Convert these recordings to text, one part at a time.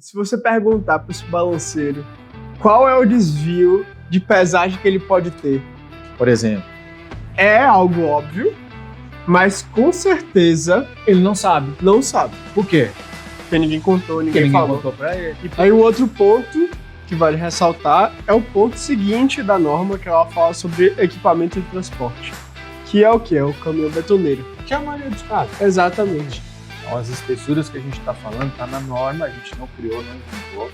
se você perguntar para esse balanceiro qual é o desvio de pesagem que ele pode ter, Por exemplo, é algo óbvio, mas com certeza ele não sabe. não sabe. Por quê? Porque ninguém contou, Porque ninguém falou. contou pra ele. Aí o outro ponto que vale ressaltar é o ponto seguinte da norma, que ela fala sobre equipamento de transporte. Que é o quê? É o caminhão betoneiro. Que é a maioria dos casos. Exatamente. Então, as espessuras que a gente está falando está na norma, a gente não criou, não inventou.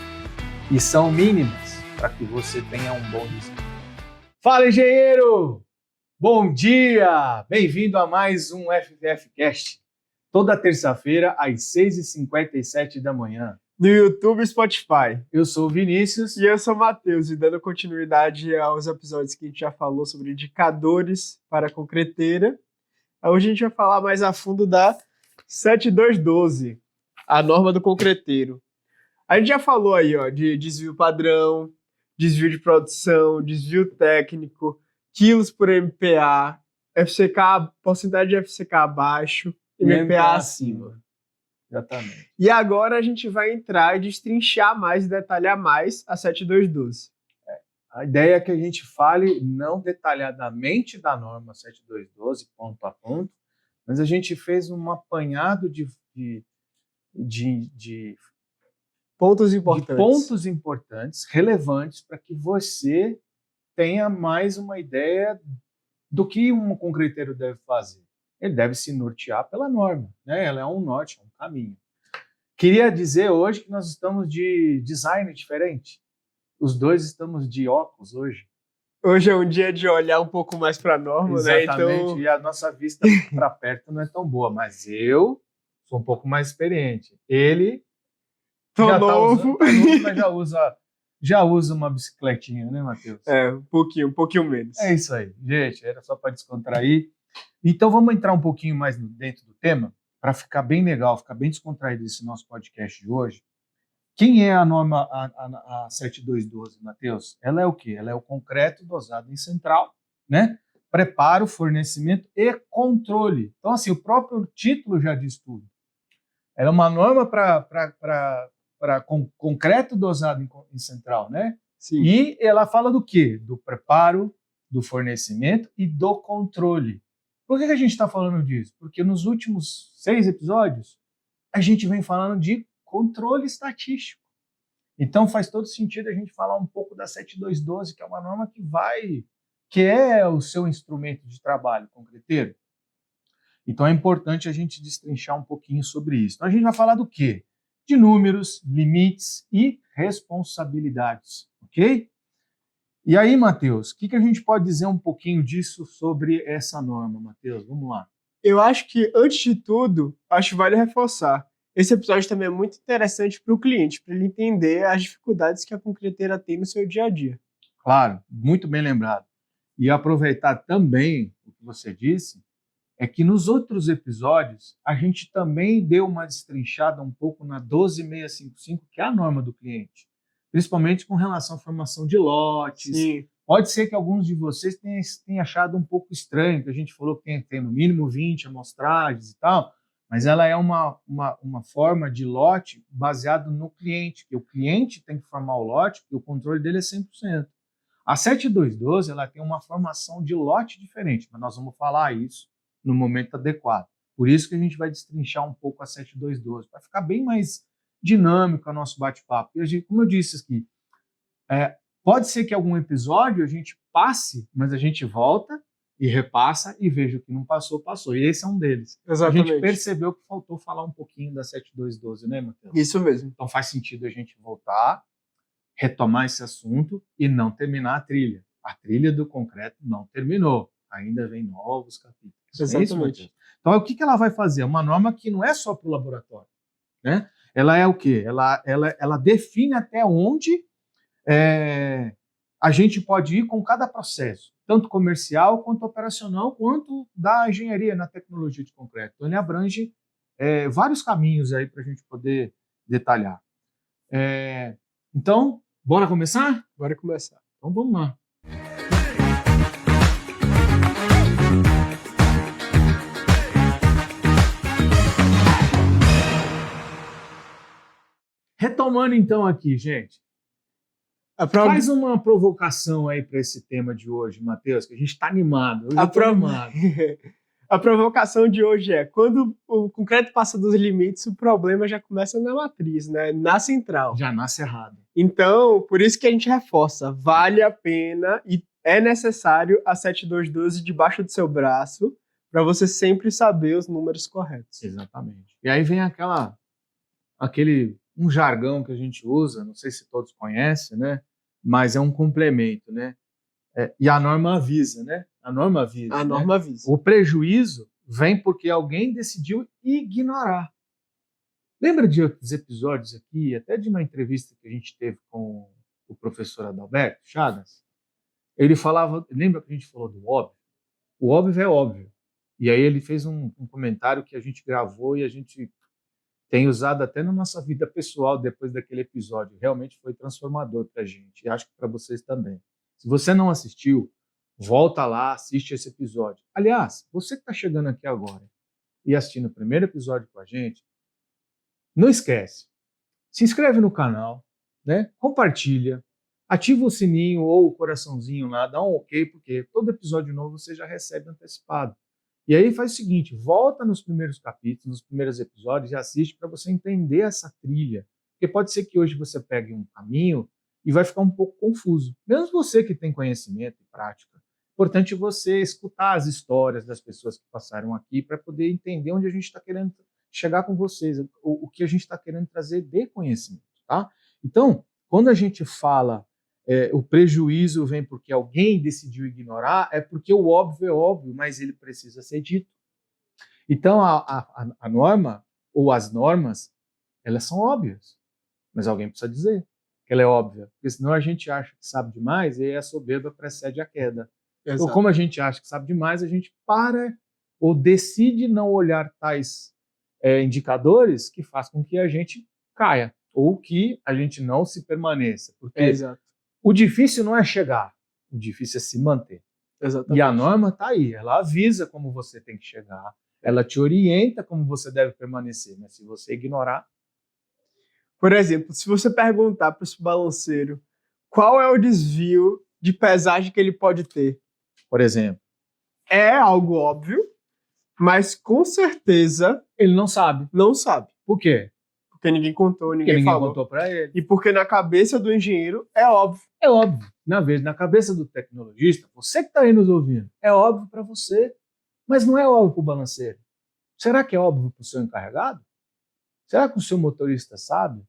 E são mínimas para que você tenha um bom desempenho. Fala, engenheiro! Bom dia! Bem-vindo a mais um FVF Cast. Toda terça-feira, às 6h57 da manhã. No YouTube e Spotify. Eu sou o Vinícius. E eu sou o Matheus, e dando continuidade aos episódios que a gente já falou sobre indicadores para a concreteira, hoje a gente vai falar mais a fundo da 7212, a norma do concreteiro. A gente já falou aí, ó, de desvio padrão, desvio de produção, desvio técnico, quilos por MPa, FCK, porcentagem de FCK abaixo e MPa acima. Exatamente. E agora a gente vai entrar e destrinchar mais e detalhar mais a 7212. A ideia é que a gente fale não detalhadamente da norma 7212, ponto a ponto, mas a gente fez um apanhado de Pontos importantes. pontos importantes, relevantes, para que você tenha mais uma ideia do que um concreteiro deve fazer. Ele deve se nortear pela norma, né? Ela é um norte, é um caminho. Queria dizer hoje que nós estamos de design diferente. Os dois estamos de óculos hoje. Hoje é um dia de olhar um pouco mais para a norma, né? Exatamente, Então, e a nossa vista para perto não é tão boa, mas eu sou um pouco mais experiente. Ele tô já novo. tá novo, mas já usa uma bicicletinha, né, Matheus? É, um pouquinho menos. É isso aí, gente, era só para descontrair. Então vamos entrar um pouquinho mais dentro do tema, para ficar bem legal, ficar bem descontraído esse nosso podcast de hoje. Quem é a norma a 7212, Matheus? Ela é o quê? Ela é o concreto dosado em central, né? Preparo, fornecimento e controle. Então, assim, o próprio título já diz tudo. Ela é uma norma para concreto dosado em central, né? Sim. E ela fala do quê? Do preparo, do fornecimento e do controle. Por que a gente está falando disso? Porque nos últimos 6 episódios, a gente vem falando de controle estatístico. Então faz todo sentido a gente falar um pouco da 7212, que é uma norma que é o seu instrumento de trabalho concreteiro. Então é importante a gente destrinchar um pouquinho sobre isso. Então a gente vai falar do quê? De números, limites e responsabilidades, ok? E aí, Matheus, o que a gente pode dizer um pouquinho disso sobre essa norma, Matheus? Vamos lá. Eu acho que, antes de tudo, acho que vale reforçar. Esse episódio também é muito interessante para o cliente, para ele entender as dificuldades que a concreteira tem no seu dia a dia. Claro, muito bem lembrado. E aproveitar também o que você disse, é que nos outros episódios a gente também deu uma destrinchada um pouco na 12655, que é a norma do cliente, principalmente com relação à formação de lotes. Sim. Pode ser que alguns de vocês tenham achado um pouco estranho, que a gente falou que tem no mínimo 20 amostragens e tal, mas ela é uma forma de lote baseado no cliente, que o cliente tem que formar o lote, porque o controle dele é 100%. A 7212 ela tem uma formação de lote diferente, mas nós vamos falar isso no momento adequado. Por isso que a gente vai destrinchar um pouco a 7212, para ficar bem mais dinâmico o nosso bate-papo. E a gente, como eu disse aqui, pode ser que algum episódio a gente passe, mas a gente volta e repassa e veja o que não passou, passou. E esse é um deles. Exatamente. A gente percebeu que faltou falar um pouquinho da 7212, né, Matheus? Isso mesmo. Então faz sentido a gente voltar, retomar esse assunto e não terminar a trilha. A trilha do concreto não terminou. Ainda vem novos capítulos. Exatamente. É isso, então, o que ela vai fazer? Uma norma que não é só para o laboratório, né? Ela é o quê? Ela define até onde a gente pode ir com cada processo, tanto comercial, quanto operacional, quanto da engenharia na tecnologia de concreto. Então, ele abrange vários caminhos aí para a gente poder detalhar. Então, bora começar? Bora começar. Então, vamos lá. Retomando então aqui, gente. Faz uma provocação aí para esse tema de hoje, Matheus, que a gente está animado. Hoje eu tô animado. A provocação de hoje é: quando o concreto passa dos limites, o problema já começa na matriz, né? Na central. Já nasce errado. Então, por isso que a gente reforça: vale a pena e é necessário a 7212 debaixo do seu braço para você sempre saber os números corretos. Exatamente. E aí vem um jargão que a gente usa, não sei se todos conhecem, né? Mas é um complemento, né? E a norma avisa, né? A norma avisa. A norma avisa. O prejuízo vem porque alguém decidiu ignorar. Lembra de outros episódios aqui, até de uma entrevista que a gente teve com o professor Adalberto Chagas? Ele falava, lembra que a gente falou do óbvio? O óbvio é óbvio. E aí ele fez um comentário que a gente gravou e a gente tem usado até na nossa vida pessoal depois daquele episódio. Realmente foi transformador para a gente e acho que para vocês também. Se você não assistiu, volta lá, assiste esse episódio. Aliás, você que está chegando aqui agora e assistindo o primeiro episódio com a gente, não esquece, se inscreve no canal, né? Compartilha, ativa o sininho ou o coraçãozinho lá, dá um ok, porque todo episódio novo você já recebe antecipado. E aí faz o seguinte, volta nos primeiros capítulos, nos primeiros episódios e assiste para você entender essa trilha. Porque pode ser que hoje você pegue um caminho e vai ficar um pouco confuso. Mesmo você que tem conhecimento e prática. Importante você escutar as histórias das pessoas que passaram aqui para poder entender onde a gente está querendo chegar com vocês, o que a gente está querendo trazer de conhecimento. Tá? Então, quando a gente fala o prejuízo vem porque alguém decidiu ignorar, é porque o óbvio é óbvio, mas ele precisa ser dito. Então, a norma, ou as normas, elas são óbvias, mas alguém precisa dizer que ela é óbvia, porque senão a gente acha que sabe demais e aí a soberba precede a queda. Exato. Ou como a gente acha que sabe demais, a gente para ou decide não olhar tais indicadores que faz com que a gente caia, ou que a gente não se permaneça. Porque Exato. O difícil não é chegar, o difícil é se manter. Exatamente. E a norma está aí, ela avisa como você tem que chegar, ela te orienta como você deve permanecer, mas se você ignorar... Por exemplo, se você perguntar para esse balanceiro qual é o desvio de pesagem que ele pode ter, por exemplo, é algo óbvio, mas com certeza ele não sabe. Não sabe. Por quê? Porque ninguém contou, ninguém falou. Contou para ele. E porque na cabeça do engenheiro é óbvio. É óbvio. Na cabeça do tecnologista, você que está aí nos ouvindo, é óbvio para você, mas não é óbvio para o balanceiro. Será que é óbvio para o seu encarregado? Será que o seu motorista sabe?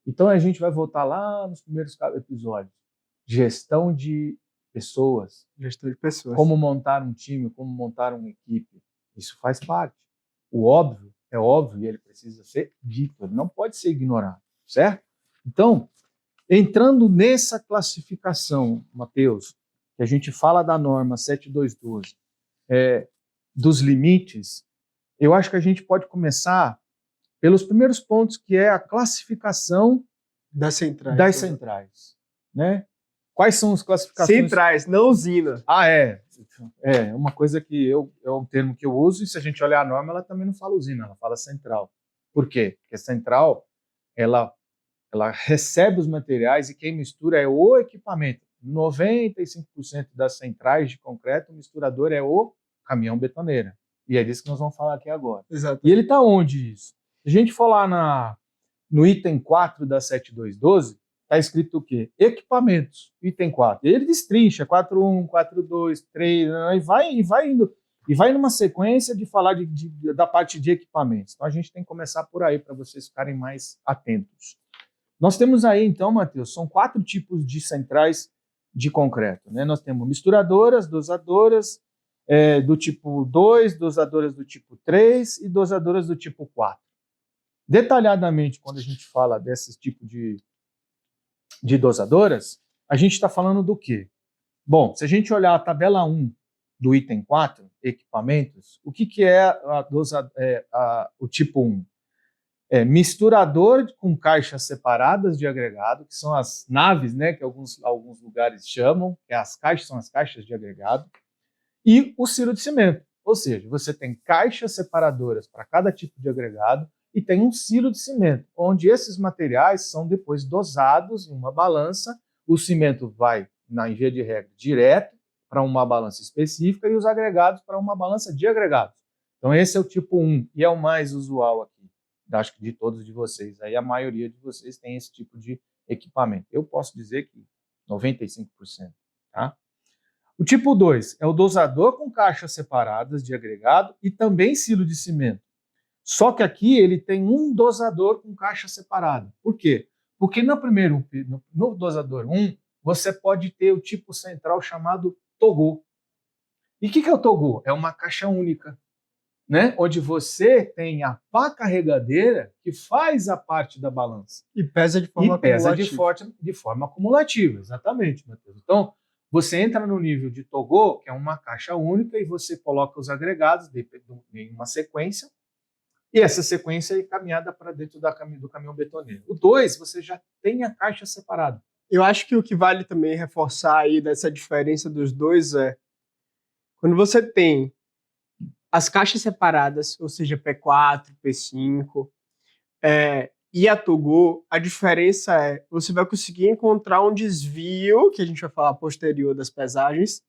Então a gente vai voltar lá nos primeiros episódios. Gestão de pessoas. Gestão de pessoas. Como montar um time, como montar uma equipe. Isso faz parte. O óbvio é óbvio e ele precisa ser dito, ele não pode ser ignorado, certo? Então, entrando nessa classificação, Matheus, que a gente fala da norma 7212, dos limites, eu acho que a gente pode começar pelos primeiros pontos, que é a classificação das centrais. Né? Quais são as classificações? Centrais, não usina. É uma coisa que é um termo que eu uso, e se a gente olhar a norma, ela também não fala usina, ela fala central. Por quê? Porque a central, ela recebe os materiais e quem mistura é o equipamento. 95% das centrais de concreto, o misturador é o caminhão betoneira. E é disso que nós vamos falar aqui agora. Exato. E ele está onde isso? Se a gente for lá no item 4 da 7212, está escrito o quê? Equipamentos, item 4. Ele destrincha 4.1, 4.2, 3, e vai indo. E vai numa sequência de falar da parte de equipamentos. Então a gente tem que começar por aí para vocês ficarem mais atentos. Nós temos aí, então, Matheus, são 4 tipos de centrais de concreto. Né? Nós temos misturadoras, dosadoras do tipo 2, dosadoras do tipo 3 e dosadoras do tipo 4. Detalhadamente, quando a gente fala desses tipos de dosadoras, a gente está falando do quê? Bom, se a gente olhar a tabela 1 do item 4, equipamentos, o que é o tipo 1? Misturador com caixas separadas de agregado, que são as naves, né, que alguns lugares chamam, que são as caixas de agregado, e o silo de cimento. Ou seja, você tem caixas separadoras para cada tipo de agregado e tem um silo de cimento, onde esses materiais são depois dosados em uma balança. O cimento vai, em via de regra, direto para uma balança específica e os agregados para uma balança de agregados. Então esse é o tipo 1 e é o mais usual aqui, acho que de todos de vocês. Aí a maioria de vocês tem esse tipo de equipamento. Eu posso dizer que 95%. Tá? O tipo 2 é o dosador com caixas separadas de agregado e também silo de cimento. Só que aqui ele tem um dosador com caixa separada. Por quê? Porque no dosador 1, você pode ter o tipo central chamado Togô. E o que é o Togô? É uma caixa única, né? Onde você tem a pá carregadeira que faz a parte da balança. E pesa de forma acumulativa. De forma acumulativa, exatamente, Matheus. Então, você entra no nível de Togô, que é uma caixa única, e você coloca os agregados em uma sequência, e essa sequência é caminhada para dentro do caminhão betoneiro. O 2, você já tem a caixa separada. Eu acho que o que vale também reforçar aí dessa diferença dos dois é quando você tem as caixas separadas, ou seja, P4, P5, e a Togô, a diferença é você vai conseguir encontrar um desvio, que a gente vai falar posterior das pesagens,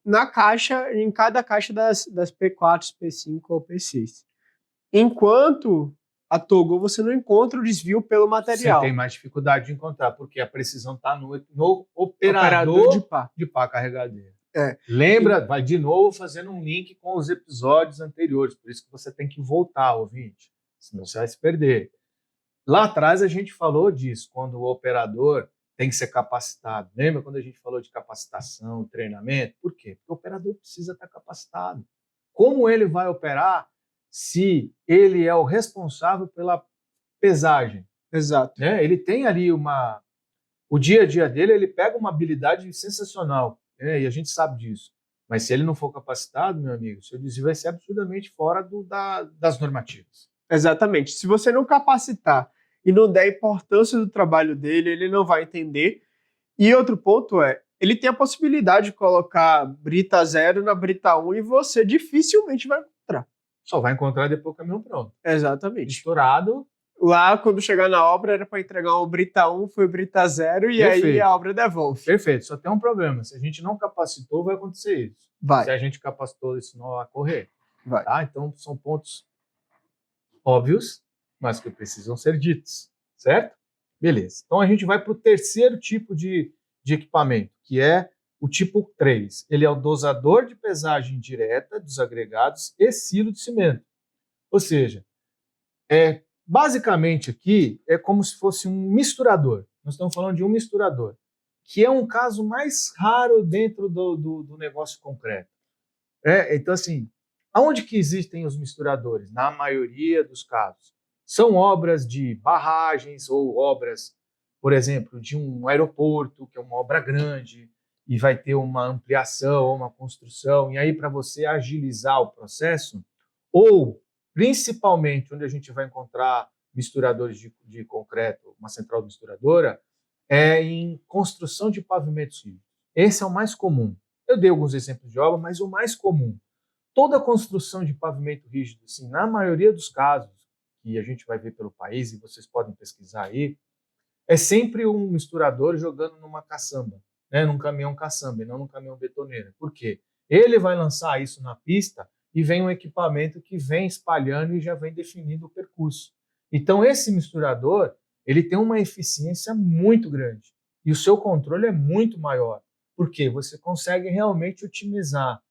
na caixa, em cada caixa das P4, P5 ou P6. Enquanto a Togô você não encontra o desvio pelo material. Você tem mais dificuldade de encontrar, porque a precisão está no operador de pá carregadeira. Lembra, vai de novo fazendo um link com os episódios anteriores, por isso que você tem que voltar, ouvinte, senão você vai se perder. Lá atrás a gente falou disso, quando o operador tem que ser capacitado. Lembra quando a gente falou de capacitação, treinamento? Por quê? Porque o operador precisa estar capacitado. Como ele vai operar se ele é o responsável pela pesagem? Exato. Né? Ele tem ali o dia a dia dele, ele pega uma habilidade sensacional, né? E a gente sabe disso. Mas se ele não for capacitado, meu amigo, seu desvio vai ser absurdamente fora das normativas. Exatamente. Se você não capacitar e não der importância do trabalho dele, ele não vai entender. E outro ponto ele tem a possibilidade de colocar brita 0 na brita 1 e você dificilmente vai encontrar. Só vai encontrar depois o caminhão pronto. Exatamente. Estourado. Lá, quando chegar na obra, era para entregar um brita 1, foi brita 0 e Perfeito. Aí a obra devolve. Perfeito. Só tem um problema. Se a gente não capacitou, vai acontecer isso. Vai. Se a gente capacitou, isso não vai correr. Vai. Tá? Então, são pontos óbvios, mas que precisam ser ditos, certo? Beleza. Então, a gente vai para o terceiro tipo de equipamento, que é o tipo 3. Ele é o dosador de pesagem direta dos agregados e silo de cimento. Ou seja, basicamente aqui é como se fosse um misturador. Nós estamos falando de um misturador, que é um caso mais raro dentro do negócio concreto. Então, assim, aonde que existem os misturadores? Na maioria dos casos. São obras de barragens ou obras, por exemplo, de um aeroporto, que é uma obra grande, e vai ter uma ampliação ou uma construção, e aí para você agilizar o processo, ou principalmente onde a gente vai encontrar misturadores de concreto, uma central misturadora, é em construção de pavimentos rígidos. Esse é o mais comum. Eu dei alguns exemplos de obra, mas o mais comum. Toda construção de pavimento rígido, assim, na maioria dos casos, que a gente vai ver pelo país, e vocês podem pesquisar aí, é sempre um misturador jogando numa caçamba, né, num caminhão caçamba, e não num caminhão betoneiro. Por quê? Ele vai lançar isso na pista e vem um equipamento que vem espalhando e já vem definindo o percurso. Então, esse misturador, ele tem uma eficiência muito grande e o seu controle é muito maior. Por quê? Você consegue realmente otimizar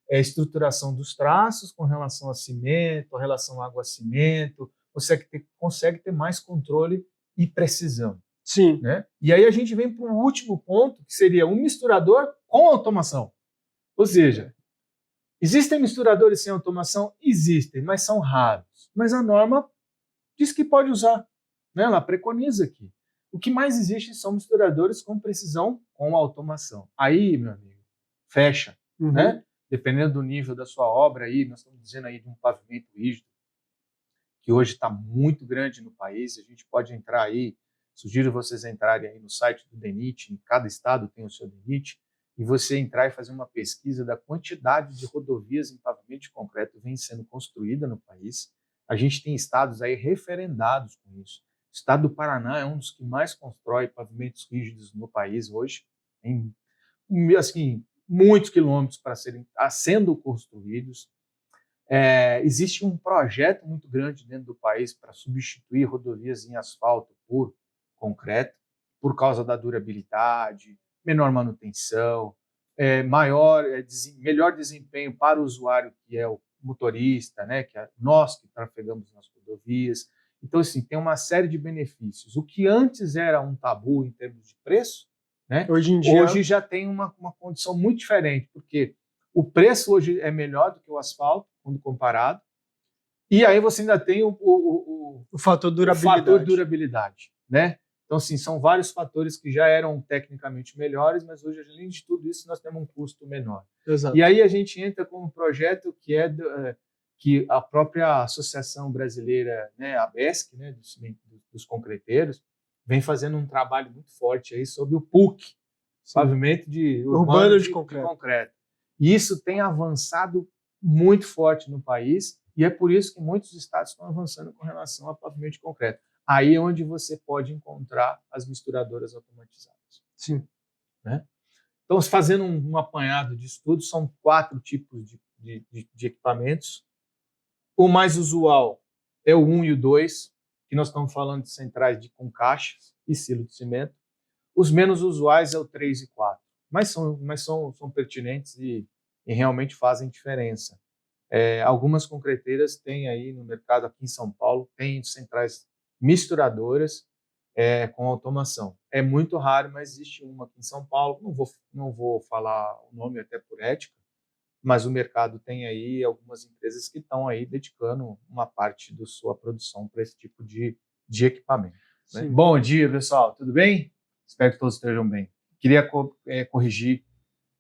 a estruturação dos traços com relação a cimento, a relação água-cimento, você consegue ter mais controle e precisão. Sim. Né? E aí a gente vem para o último ponto, que seria um misturador com automação. Ou seja, existem misturadores sem automação? Existem, mas são raros. Mas a norma diz que pode usar, né? Ela preconiza aqui. O que mais existe são misturadores com precisão com automação. Aí, meu amigo, fecha, né? Dependendo do nível da sua obra, aí, nós estamos dizendo aí de um pavimento rígido, que hoje está muito grande no país, a gente pode entrar aí, sugiro vocês entrarem aí no site do DENIT, em cada estado tem o seu DENIT, e você entrar e fazer uma pesquisa da quantidade de rodovias em pavimento de concreto vem sendo construída no país. A gente tem estados aí referendados com isso. O estado do Paraná é um dos que mais constrói pavimentos rígidos no país hoje. Tem, assim, muitos quilômetros para serem sendo construídos. Existe um projeto muito grande dentro do país para substituir rodovias em asfalto por concreto, por causa da durabilidade, menor manutenção, melhor desempenho para o usuário, que é o motorista, né, que é nós que trafegamos nas rodovias. Então, assim, tem uma série de benefícios. O que antes era um tabu em termos de preço, né, hoje já tem uma condição muito diferente, porque o preço hoje é melhor do que o asfalto, quando comparado, e aí você ainda tem o fator durabilidade, né? Então, assim, são vários fatores que já eram tecnicamente melhores, mas hoje, além de tudo isso, nós temos um custo menor. Exato. E aí a gente entra com um projeto que a própria Associação Brasileira, né, a BESC, né, dos concreteiros, vem fazendo um trabalho muito forte aí sobre o PUC, pavimento urbano de concreto. E isso tem avançado muito forte no país, e é por isso que muitos estados estão avançando com relação a pavimento de concreto. Aí é onde você pode encontrar as misturadoras automatizadas. Sim. Né? Então, fazendo um apanhado de estudos, são 4 tipos de equipamentos. O mais usual é o 1 e o 2, que nós estamos falando de centrais com caixas e silo de cimento. Os menos usuais é o 3 e 4, mas são pertinentes e realmente fazem diferença. Algumas concreteiras têm aí no mercado aqui em São Paulo, tem centrais misturadoras com automação. É muito raro, mas existe uma aqui em São Paulo. Não vou falar o nome até por ética, mas o mercado tem aí algumas empresas que estão aí dedicando uma parte da sua produção para esse tipo de equipamento. Né? Bom dia, pessoal. Tudo bem? Espero que todos estejam bem. Queria corrigir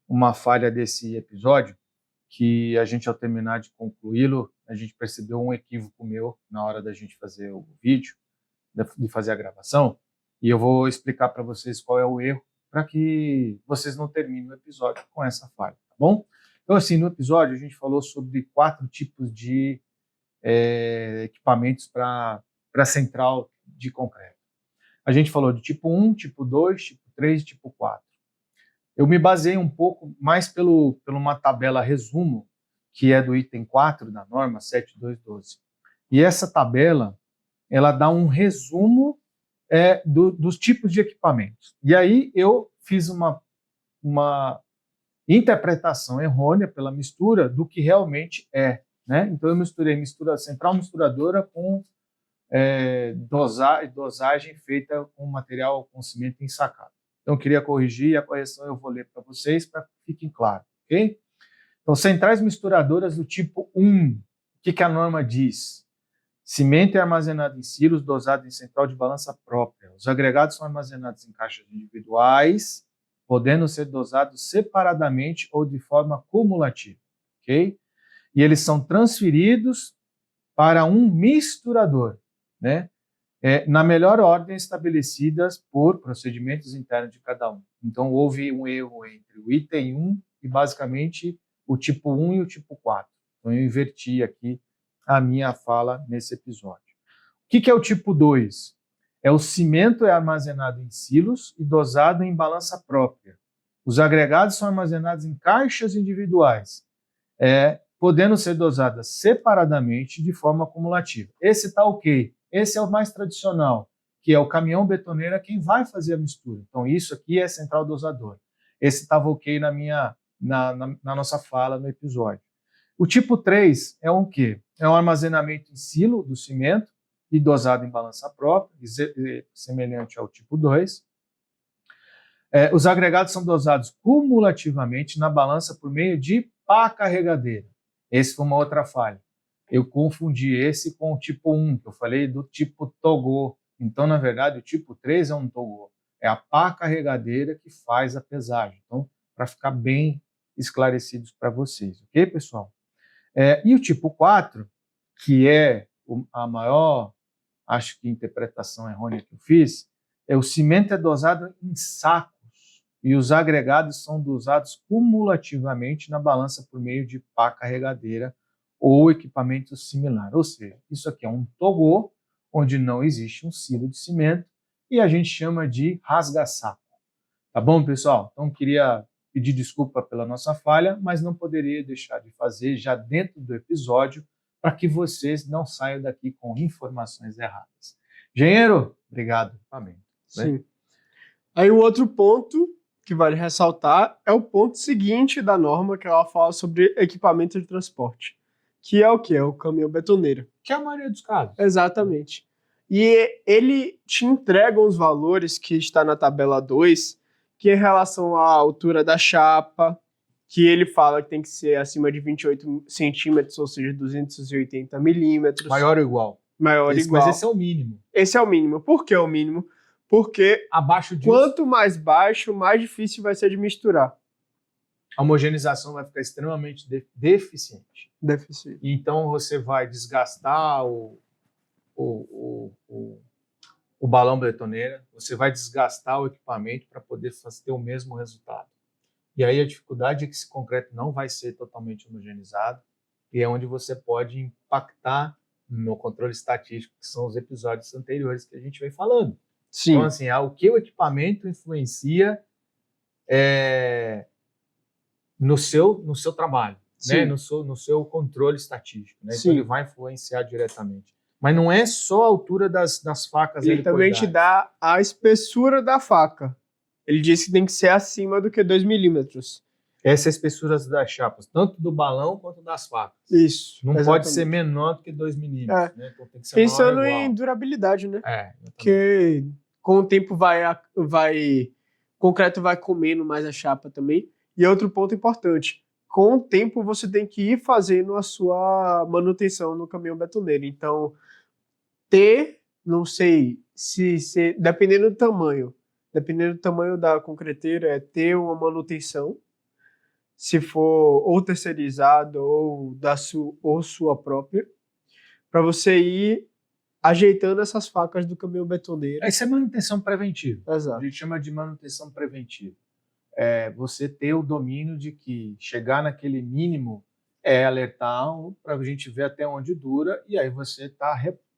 uma falha desse episódio, que a gente, ao terminar de concluí-lo, a gente percebeu um equívoco meu na hora da gente fazer o vídeo, de fazer a gravação, e eu vou explicar para vocês qual é o erro, para que vocês não terminem o episódio com essa falha, tá bom? Então, assim, no episódio a gente falou sobre 4 tipos de equipamentos para central de concreto. A gente falou de tipo 1, tipo 2, tipo 3 e tipo 4. Eu me baseei um pouco mais por uma tabela resumo, que é do item 4 da norma 7212. E essa tabela, ela dá um resumo dos tipos de equipamentos. E aí eu fiz uma interpretação errônea pela mistura do que realmente é. Né? Então eu misturei central misturadora com dosagem feita com material com cimento ensacado. Então, eu queria corrigir, e a correção eu vou ler para vocês, para que fiquem claro, ok? Então, centrais misturadoras do tipo 1, o que a norma diz? Cimento é armazenado em silos, dosado em central de balança própria. Os agregados são armazenados em caixas individuais, podendo ser dosados separadamente ou de forma cumulativa, ok? E eles são transferidos para um misturador, né? Na melhor ordem estabelecidas por procedimentos internos de cada um. Então, houve um erro entre o item 1 e, basicamente, o tipo 1 e o tipo 4. Então, eu inverti aqui a minha fala nesse episódio. O que é o tipo 2? O cimento é armazenado em silos e dosado em balança própria. Os agregados são armazenados em caixas individuais, podendo ser dosadas separadamente de forma cumulativa. Esse está ok. Esse é o mais tradicional, que é o caminhão betoneiro quem vai fazer a mistura. Então, isso aqui é central dosador. Esse estava ok na nossa fala no episódio. O tipo 3 é um quê? É um armazenamento em silo do cimento e dosado em balança própria, semelhante ao tipo 2. Os agregados são dosados cumulativamente na balança por meio de pá carregadeira. Esse foi uma outra falha. Eu confundi esse com o tipo 1, que eu falei do tipo Togô. Então, na verdade, o tipo 3 é um Togô. É a pá carregadeira que faz a pesagem. Então, para ficar bem esclarecidos para vocês. Ok, pessoal? E o tipo 4, que é a maior, acho que interpretação errônea que eu fiz, o cimento é dosado em sacos e os agregados são dosados cumulativamente na balança por meio de pá carregadeira ou equipamento similar. Ou seja, isso aqui é um togô, onde não existe um silo de cimento, e a gente chama de rasga-saco. Tá bom, pessoal? Então, queria pedir desculpa pela nossa falha, mas não poderia deixar de fazer já dentro do episódio, para que vocês não saiam daqui com informações erradas. Engenheiro, obrigado. Amém. Sim. Aí o outro ponto que vale ressaltar é o ponto seguinte da norma, que ela fala sobre equipamento de transporte. Que é o quê? É o caminhão betoneiro. Que é a maioria dos casos. Exatamente. E ele te entrega os valores que está na tabela 2, que é em relação à altura da chapa, que ele fala que tem que ser acima de 28 centímetros, ou seja, 280 milímetros. Maior ou igual? Maior ou igual. Mas esse é o mínimo. Esse é o mínimo. Por que é o mínimo? Porque abaixo disso, quanto mais baixo, mais difícil vai ser de misturar. A homogeneização vai ficar extremamente deficiente. Então você vai desgastar o balão betoneira, você vai desgastar o equipamento para poder ter o mesmo resultado. E aí a dificuldade é que esse concreto não vai ser totalmente homogeneizado, e é onde você pode impactar no controle estatístico, que são os episódios anteriores que a gente vem falando. Sim. Então, assim, o que o equipamento influencia no seu trabalho, né? no seu controle estatístico. Né? Então, ele vai influenciar diretamente. Mas não é só a altura das facas. Ele também te dá a espessura da faca. Ele diz que tem que ser acima do que 2 milímetros. Essa é a espessura das chapas, tanto do balão quanto das facas. Isso. Não pode ser menor do que 2 milímetros. Né? Então, tem que ser pensando em durabilidade, né? Porque com o tempo o concreto vai comendo mais a chapa também. E outro ponto importante, com o tempo você tem que ir fazendo a sua manutenção no caminhão betoneiro. Então, não sei, dependendo do tamanho da concreteira, ter uma manutenção, se for ou terceirizado ou sua própria, para você ir ajeitando essas facas do caminhão betoneiro. Isso é manutenção preventiva. Exato. A gente chama de manutenção preventiva. Você ter o domínio de que chegar naquele mínimo é alertar para a gente ver até onde dura, e aí você está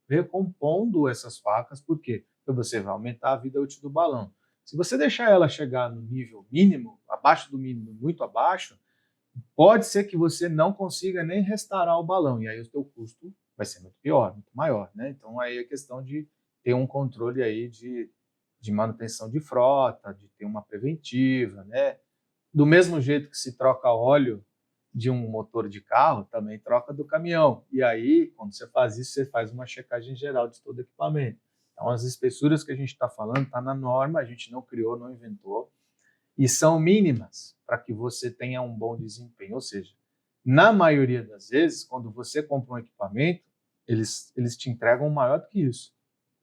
recompondo essas facas. Por quê? Porque você vai aumentar a vida útil do balão. Se você deixar ela chegar no nível mínimo, abaixo do mínimo, muito abaixo, pode ser que você não consiga nem restaurar o balão, e aí o seu custo vai ser muito pior, muito maior. Né? Então aí é questão de ter um controle aí de manutenção de frota, de ter uma preventiva, né? Do mesmo jeito que se troca óleo de um motor de carro, também troca do caminhão. E aí, quando você faz isso, você faz uma checagem geral de todo o equipamento. Então, as espessuras que a gente está falando está na norma, a gente não criou, não inventou, e são mínimas para que você tenha um bom desempenho. Ou seja, na maioria das vezes, quando você compra um equipamento, eles te entregam maior do que isso.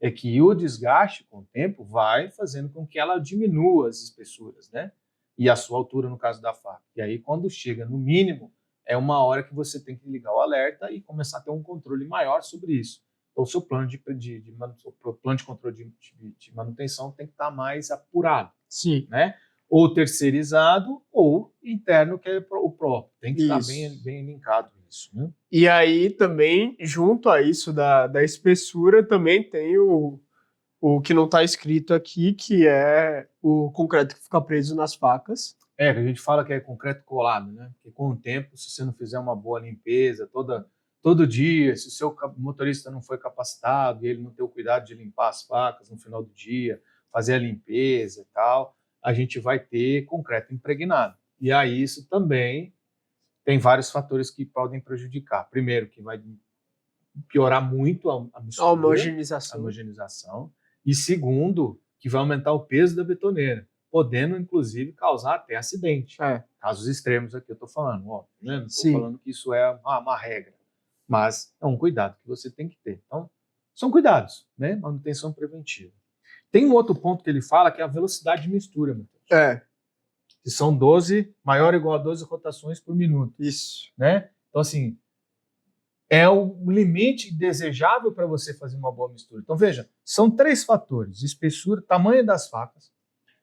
É que o desgaste, com o tempo, vai fazendo com que ela diminua as espessuras, né? E a sua altura, no caso da faca. E aí, quando chega no mínimo, é uma hora que você tem que ligar o alerta e começar a ter um controle maior sobre isso. Então, o seu plano de controle de manutenção tem que estar mais apurado. Sim. Né? Ou terceirizado, ou interno, que é o próprio. Tem que estar bem linkado isso. Né? E aí, também, junto a isso da espessura, também tem o que não está escrito aqui, que é o concreto que fica preso nas facas. Que a gente fala que é concreto colado, né? Porque com o tempo, se você não fizer uma boa limpeza todo dia, se o seu motorista não foi capacitado e ele não tem o cuidado de limpar as facas no final do dia, fazer a limpeza e tal, a gente vai ter concreto impregnado. E aí isso também tem vários fatores que podem prejudicar. Primeiro, que vai piorar muito a mistura, a homogeneização. E segundo, que vai aumentar o peso da betoneira, podendo, inclusive, causar até acidente. Casos extremos aqui eu estou falando. Não estou falando que isso é uma regra, mas é um cuidado que você tem que ter. Então, são cuidados, né? Manutenção preventiva. Tem um outro ponto que ele fala, que é a velocidade de mistura, Matheus. Que são 12, maior ou igual a 12 rotações por minuto. Isso. Né? Então, assim, é o limite desejável para você fazer uma boa mistura. Então, veja, são 3 fatores: espessura, tamanho das facas,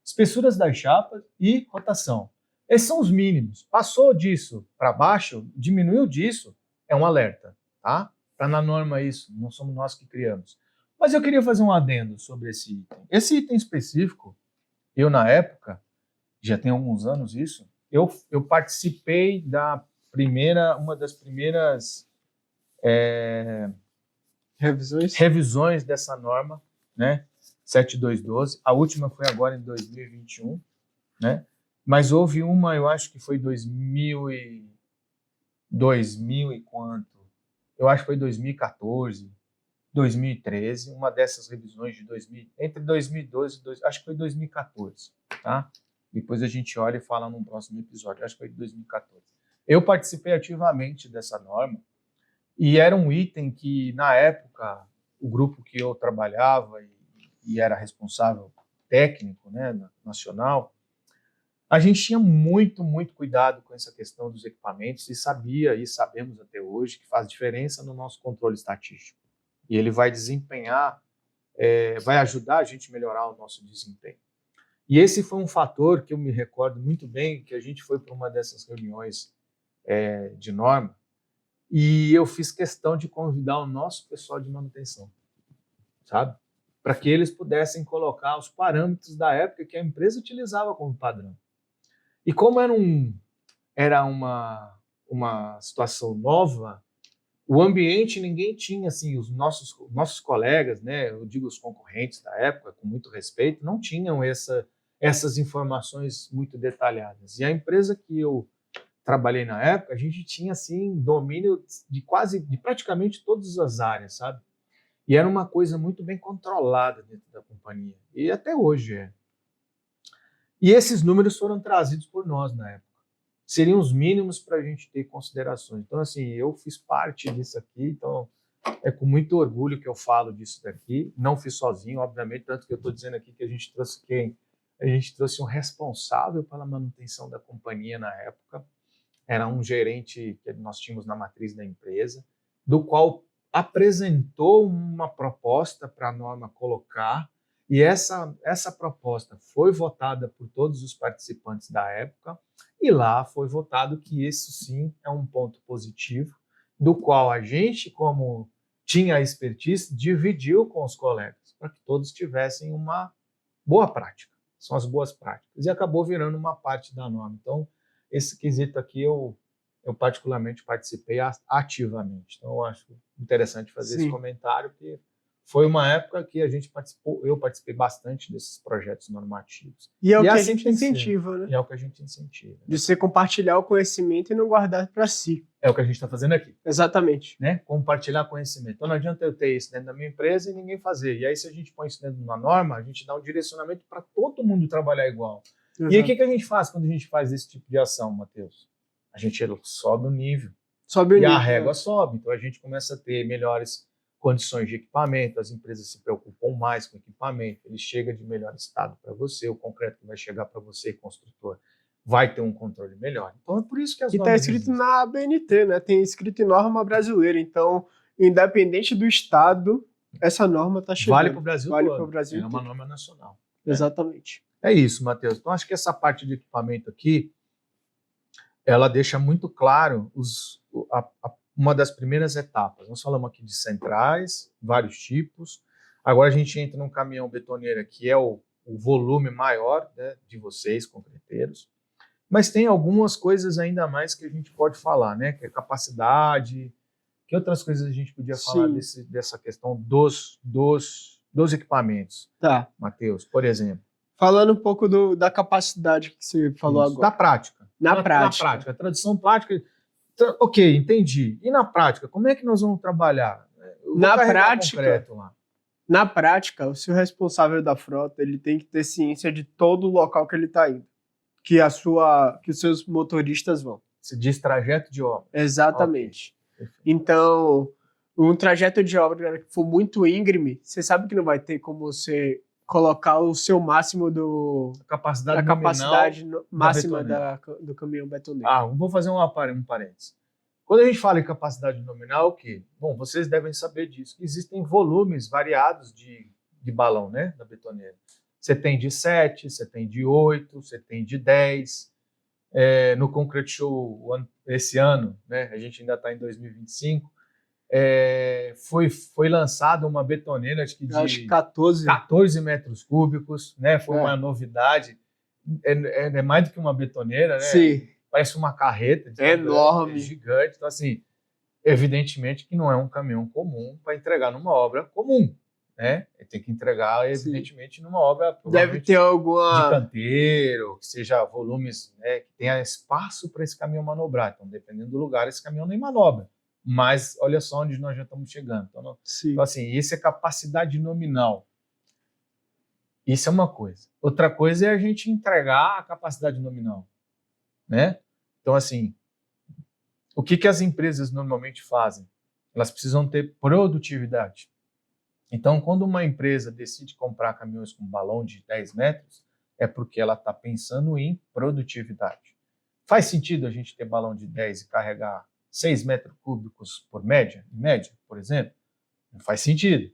espessuras das chapas e rotação. Esses são os mínimos. Passou disso para baixo, diminuiu disso, é um alerta, tá? Está na norma isso, não somos nós que criamos. Mas eu queria fazer um adendo sobre esse item. Esse item específico, eu na época, já tem alguns anos isso, eu participei uma das primeiras revisões dessa norma, né? 7212. A última foi agora em 2021, né? Mas houve uma, eu acho que foi 2000 e quanto? Eu acho que foi 2014, 2013, uma dessas revisões de entre 2012 e acho que foi 2014, tá? Depois a gente olha e fala num próximo episódio, acho que foi de 2014. Eu participei ativamente dessa norma e era um item que, na época, o grupo que eu trabalhava e era responsável técnico, né, nacional, a gente tinha muito, muito cuidado com essa questão dos equipamentos e sabemos até hoje que faz diferença no nosso controle estatístico. E ele vai vai ajudar a gente a melhorar o nosso desempenho. E esse foi um fator que eu me recordo muito bem, que a gente foi para uma dessas reuniões de norma e eu fiz questão de convidar o nosso pessoal de manutenção, sabe? Para que eles pudessem colocar os parâmetros da época que a empresa utilizava como padrão. E como era uma situação nova, o ambiente ninguém tinha, assim, os nossos colegas, né, eu digo os concorrentes da época, com muito respeito, não tinham essas informações muito detalhadas. E a empresa que eu trabalhei na época, a gente tinha, assim, domínio de praticamente todas as áreas, sabe? E era uma coisa muito bem controlada dentro da companhia. E até hoje é. E esses números foram trazidos por nós na época. Seriam os mínimos para a gente ter considerações. Então, assim, eu fiz parte disso aqui, então é com muito orgulho que eu falo disso daqui. Não fiz sozinho, obviamente, tanto que eu estou dizendo aqui que a gente trouxe quem? A gente trouxe um responsável pela manutenção da companhia na época. Era um gerente que nós tínhamos na matriz da empresa, do qual apresentou uma proposta para a norma colocar, e essa proposta foi votada por todos os participantes da época, e lá foi votado que isso sim é um ponto positivo, do qual a gente, como tinha a expertise, dividiu com os colegas, para que todos tivessem uma boa prática. São as boas práticas. E acabou virando uma parte da norma. Então, esse quesito aqui eu particularmente participei ativamente. Então, eu acho interessante fazer esse comentário, porque foi uma época que eu participei bastante desses projetos normativos. E é o que a gente incentiva, né? E é o que a gente incentiva. Né? De você compartilhar o conhecimento e não guardar para si. É o que a gente está fazendo aqui. Exatamente. Né? Compartilhar conhecimento. Então, não adianta eu ter isso dentro da minha empresa e ninguém fazer. E aí, se a gente põe isso dentro de uma norma, a gente dá um direcionamento para todo mundo trabalhar igual. Exato. E aí, o que a gente faz quando a gente faz esse tipo de ação, Matheus? A gente sobe o nível. E a régua sobe. Então, a gente começa a ter melhores condições de equipamento, as empresas se preocupam mais com o equipamento, ele chega de melhor estado para você, o concreto que vai chegar para você, construtor, vai ter um controle melhor. Então, é por isso que as normas... E está escrito na ABNT, né? Tem escrito em norma brasileira. Então, independente do estado, essa norma está chegando. Vale para o Brasil todo. Vale para o Brasil todo. É uma norma nacional. Exatamente. É isso, Matheus. Então, acho que essa parte de equipamento aqui, ela deixa muito claro uma das primeiras etapas. Nós falamos aqui de centrais, vários tipos. Agora a gente entra num caminhão betoneira, que é o volume maior, né, de vocês, concreteiros. Mas tem algumas coisas ainda mais que a gente pode falar, né? Que é capacidade. Que outras coisas a gente podia falar dessa questão dos equipamentos? Tá. Matheus, por exemplo. Falando um pouco da capacidade que você falou agora. Da prática. Na prática. Na prática. A tradução prática... Ok, entendi. E na prática, como é que nós vamos trabalhar? Na prática, o seu responsável da frota, ele tem que ter ciência de todo o local que ele está indo, que os seus motoristas vão. Se diz trajeto de obra. Exatamente. Okay. Então, um trajeto de obra que for muito íngreme, você sabe que não vai ter como você colocar o seu máximo da capacidade máxima do caminhão betoneiro. Vou fazer um parênteses. Quando a gente fala em capacidade nominal, o quê? Bom, vocês devem saber disso. Existem volumes variados de balão, né, da betoneira. Você tem de 7, você tem de 8, você tem de 10. No Concrete Show, esse ano, né, a gente ainda está em 2025, foi lançada uma betoneira acho que Eu acho de que 14. 14 metros cúbicos, né? Foi É. uma novidade. É mais do que uma betoneira, né? Sim. Parece uma carreta. É enorme. É gigante. Então, assim, evidentemente que não é um caminhão comum para entregar numa obra comum, né? Ele tem que entregar, evidentemente, numa obra Deve provavelmente ter de alguma... canteiro, que seja volumes, né, que tenha espaço para esse caminhão manobrar. Então, dependendo do lugar, esse caminhão nem manobra. Mas olha só onde nós já estamos chegando. Então, assim, isso é capacidade nominal. Isso é uma coisa. Outra coisa é a gente entregar a capacidade nominal, né? Então, assim, o que as empresas normalmente fazem? Elas precisam ter produtividade. Então, quando uma empresa decide comprar caminhões com balão de 10 metros, é porque ela está pensando em produtividade. Faz sentido a gente ter balão de 10 e carregar 6 metros cúbicos por média, em média, por exemplo? Não faz sentido.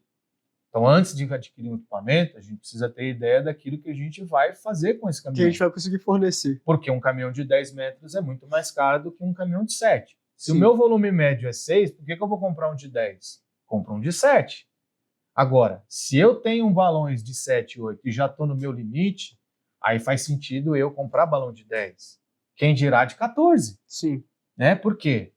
Então, antes de adquirir um equipamento, a gente precisa ter ideia daquilo que a gente vai fazer com esse caminhão. Que a gente vai conseguir fornecer. Porque um caminhão de 10 metros é muito mais caro do que um caminhão de 7. Se o meu volume médio é 6, por que eu vou comprar um de 10? Compro um de 7. Agora, se eu tenho balões de 7 e 8 e já estou no meu limite, aí faz sentido eu comprar balão de 10. Quem dirá de 14? Sim. Né? Por quê?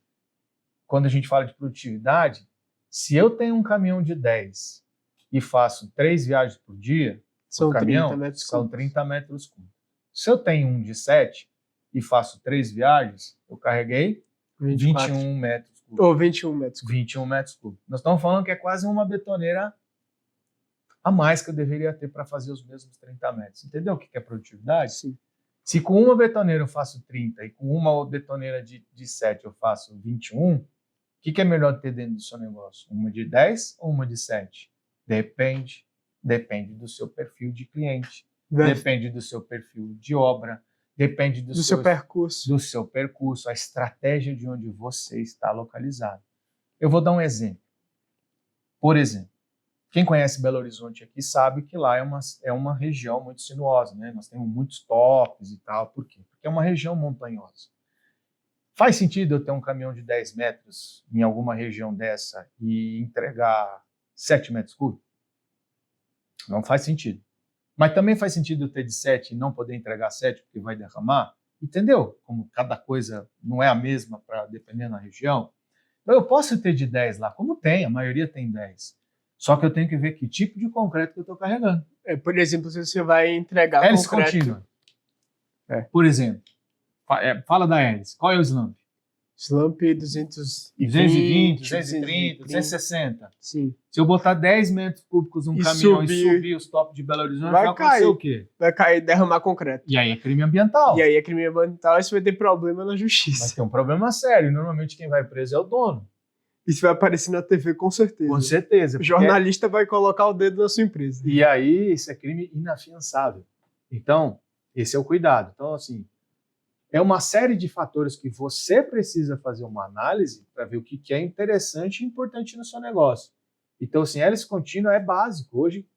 Quando a gente fala de produtividade, se eu tenho um caminhão de 10 e faço 3 viagens por dia, são caminhão, 30 metros são cúbicos. 30 metros cúbicos. Se eu tenho um de 7 e faço 3 viagens, eu carreguei 21 metros cúbicos. Ou 21 metros cúbicos. 21 metros cúbicos. Nós estamos falando que é quase uma betoneira a mais que eu deveria ter para fazer os mesmos 30 metros. Entendeu o que é produtividade? Sim. Se com uma betoneira eu faço 30 e com uma betoneira de 7 eu faço 21, o que é melhor ter dentro do seu negócio? Uma de 10 ou uma de 7? Depende. Depende do seu perfil de cliente. Depende do seu perfil de obra. Depende do seu percurso. Do seu percurso, a estratégia de onde você está localizado. Eu vou dar um exemplo. Por exemplo, quem conhece Belo Horizonte aqui sabe que lá é uma região muito sinuosa, né? Nós temos muitos topes e tal. Por quê? Porque é uma região montanhosa. Faz sentido eu ter um caminhão de 10 metros em alguma região dessa e entregar 7 metros cúbicos? Não faz sentido. Mas também faz sentido eu ter de 7 e não poder entregar 7 porque vai derramar? Entendeu? Como cada coisa não é a mesma dependendo da região. Então eu posso ter de 10 lá, como tem, a maioria tem 10. Só que eu tenho que ver que tipo de concreto que eu estou carregando. Por exemplo, se você vai entregar hélice concreto... contínua. Por exemplo, fala da hélice. Qual é o slump? Slump 220, 230, 260. Sim. Se eu botar 10 metros cúbicos num caminhão e subir os tops de Belo Horizonte, vai acontecer o quê? Vai cair, derramar concreto. E aí é crime ambiental. E você vai ter problema na justiça. Vai ter um problema sério. Normalmente quem vai preso é o dono. Isso vai aparecer na TV com certeza. Com certeza. O jornalista vai colocar o dedo na sua empresa. E aí isso é crime inafiançável. Então, esse é o cuidado. Então, assim, é uma série de fatores que você precisa fazer uma análise para ver o que é interessante e importante no seu negócio. Então, assim, hélice contínua é básico. Hoje,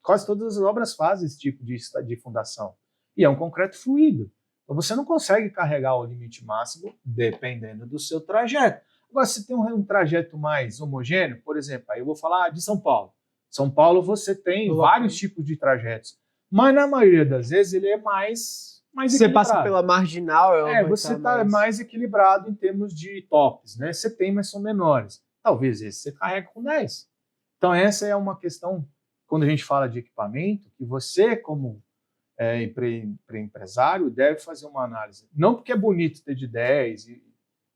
quase todas as obras fazem esse tipo de fundação. E é um concreto fluido. Então, você não consegue carregar o limite máximo dependendo do seu trajeto. Agora, se tem um trajeto mais homogêneo, por exemplo, aí eu vou falar de São Paulo. São Paulo você tem vários tipos de trajetos, mas na maioria das vezes ele é mais você equilibrado. Passa pela marginal, você está mais equilibrado em termos de tops, né? Você tem, mas são menores. Talvez esse você carrega com 10. Então essa é uma questão, quando a gente fala de equipamento, que você como empresário deve fazer uma análise. Não porque é bonito ter de 10,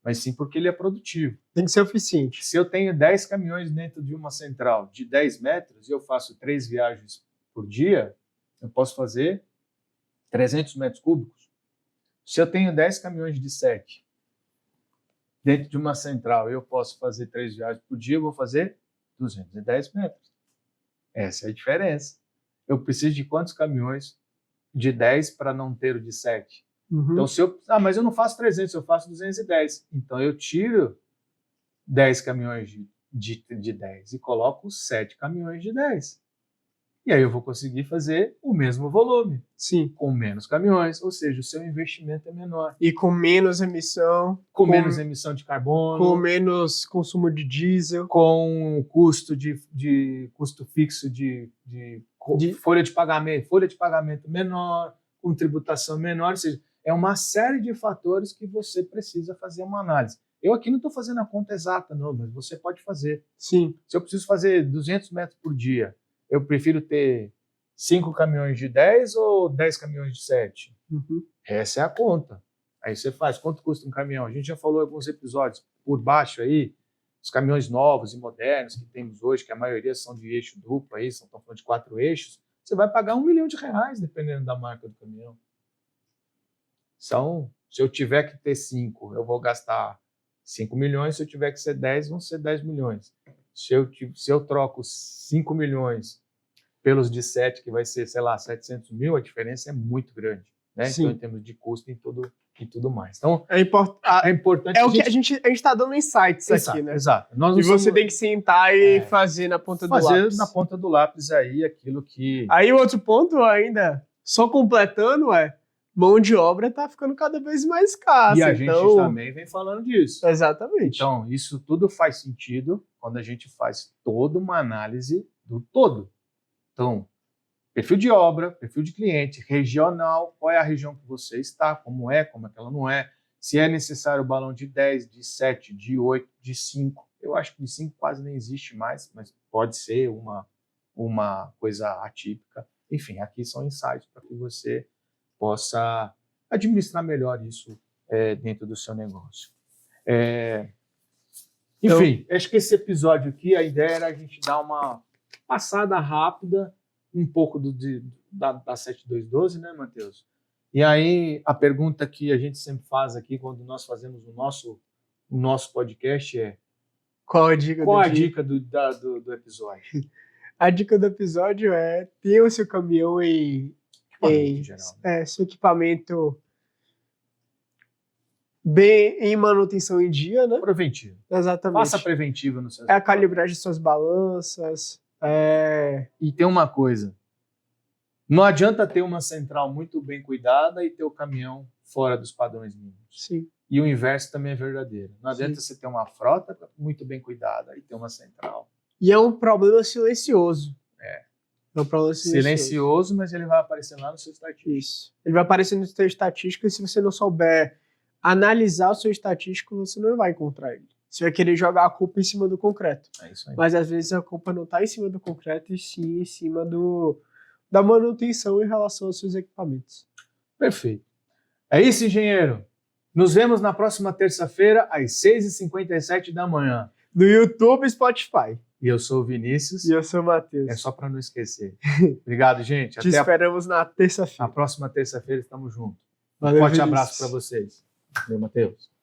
mas sim porque ele é produtivo. Tem que ser eficiente. Se eu tenho 10 caminhões dentro de uma central de 10 metros e eu faço 3 viagens por dia, eu posso fazer 300 metros cúbicos. Se eu tenho 10 caminhões de 7 dentro de uma central e eu posso fazer 3 viagens por dia, eu vou fazer 210 metros. Essa é a diferença. Eu preciso de quantos caminhões de 10 para não ter o de 7? Então, mas eu não faço 300, eu faço 210. Então, eu tiro 10 caminhões de 10 e coloco 7 caminhões de 10. E aí eu vou conseguir fazer o mesmo volume, Sim. com menos caminhões, ou seja, o seu investimento é menor. E com menos emissão. Com menos emissão de carbono. Com menos consumo de diesel. Com custo custo fixo de folha de pagamento menor, com tributação menor, ou seja, é uma série de fatores que você precisa fazer uma análise. Eu aqui não estou fazendo a conta exata, não, mas você pode fazer. Sim. Se eu preciso fazer 200 metros por dia, eu prefiro ter 5 caminhões de 10 ou 10 caminhões de 7? Uhum. Essa é a conta. Aí você faz, quanto custa um caminhão? A gente já falou em alguns episódios por baixo aí, os caminhões novos e modernos que temos hoje, que a maioria são de eixo duplo, aí, estão falando de 4 eixos, você vai pagar R$1 milhão, dependendo da marca do caminhão. Então, se eu tiver que ter 5, eu vou gastar 5 milhões, se eu tiver que ser 10, vão ser 10 milhões. Se eu troco 5 milhões pelos de 7, que vai ser, sei lá, 700 mil, a diferença é muito grande, né? Então, em termos de custo e tudo mais. Então, é importante... É o que a gente está dando insights aqui, né? Exato. E você tem que sentar e fazer na ponta do lápis. Fazer na ponta do lápis aí aquilo que... Aí o outro ponto ainda, só completando, mão de obra tá ficando cada vez mais escassa. E a gente também vem falando disso. Exatamente. Então, isso tudo faz sentido quando a gente faz toda uma análise do todo. Então, perfil de obra, perfil de cliente, regional, qual é a região que você está, como é que ela não é, se é necessário balão de 10, de 7, de 8, de 5. Eu acho que de 5 quase nem existe mais, mas pode ser uma coisa atípica. Enfim, aqui são insights para que você possa administrar melhor isso dentro do seu negócio. Enfim, acho que esse episódio aqui, a ideia era a gente dar uma passada rápida, um pouco da 7212, né, Matheus? E aí, a pergunta que a gente sempre faz aqui, quando nós fazemos o nosso podcast é: qual a dica do episódio? A dica do episódio é ter o seu caminhão seu equipamento bem em manutenção em dia, né? Preventivo. Exatamente. Faça preventivo no seu a calibragem de suas balanças. E tem uma coisa. Não adianta ter uma central muito bem cuidada e ter o caminhão fora dos padrões mínimos. Sim. E o inverso também é verdadeiro. Não adianta você ter uma frota muito bem cuidada e ter uma central. E é um problema silencioso. É um problema silencioso, mas ele vai aparecer lá no seu estatístico. Isso. Ele vai aparecer no seu estatístico e se você não souber analisar o seu estatístico, você não vai encontrar ele. Você vai querer jogar a culpa em cima do concreto. É isso aí. Mas às vezes a culpa não está em cima do concreto e sim em cima da manutenção em relação aos seus equipamentos. Perfeito. É isso, engenheiro. Nos vemos na próxima terça-feira, às 6h57 da manhã. No YouTube e Spotify. E eu sou o Vinícius. E eu sou o Matheus. É só para não esquecer. Obrigado, gente. Te esperamos na terça-feira. Na próxima terça-feira estamos juntos. Valeu, Forte Vinícius. abraço para vocês. Valeu, Matheus.